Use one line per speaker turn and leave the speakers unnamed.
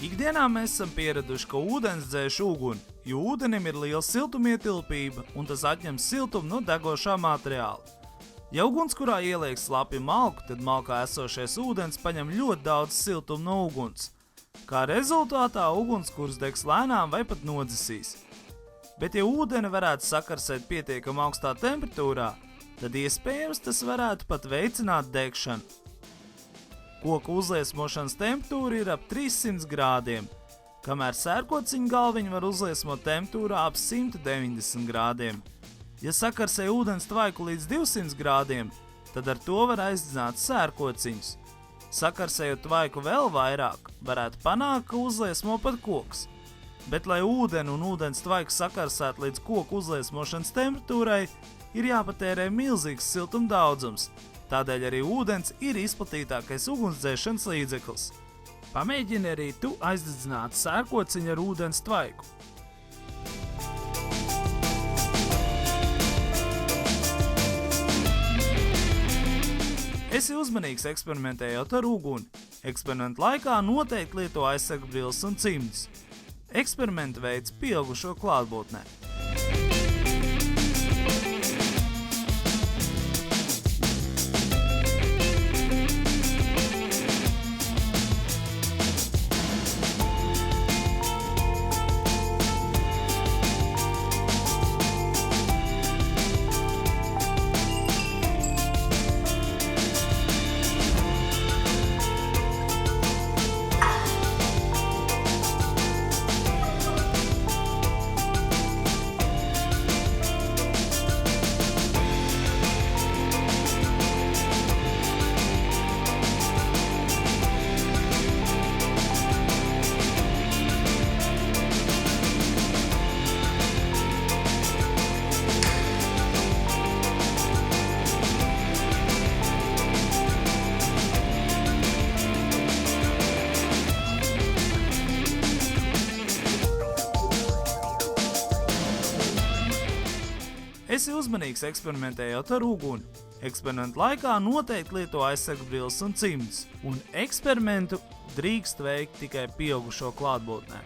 Ikdienā mēs esam pieraduši, ka ūdens dzēš uguni, jo ūdenim ir liela siltumietilpība un tas atņem siltumu no degošā materiāla. Ja ugunskurā ieliek slapju malku, tad malkā esošais ūdens paņem ļoti daudz siltumu no uguns. Kā rezultātā ugunskurs degs lēnām vai pat nodzisīs. Bet ja ūdeni varētu sakarsēt pietiekami augstā temperatūrā, tad iespējams tas varētu pat veicināt degšanu. Koku uzliesmošanas temperatūra ir ap 300 grādiem, kamēr sērkociņu galviņu var uzliesmot temperatūrā ap 190 grādiem. Ja sakarsē ūdens tvaiku līdz 200 grādiem, tad ar to var aizdzināt sērkociņus. Sakarsējot tvaiku vēl vairāk, varētu panākt, ka uzliesmo pat koks. Bet, lai ūdeni un ūdens tvaiku sakarsētu līdz koku uzliesmošanas temperatūrai, ir jāpatērē milzīgs siltuma daudzums. Tādēļ arī ūdens ir izplatītākais ugunsdzēšanas līdzeklis. Pamēģini arī tu aizdedzināt sērkociņu ar ūdens tvaiku. Esi uzmanīgs eksperimentējot ar uguni. Eksperimentu laikā noteikti lieto aizsargbrilles un cimdus. Eksperimentu veids pieaugušo klātbūtnē. Esi uzmanīgs eksperimentējot ar uguni. Eksperimentu laikā noteikti lieto aizsargbrilles un cimdus, un eksperimentu drīkst veikt tikai pieaugušo klātbūtnē.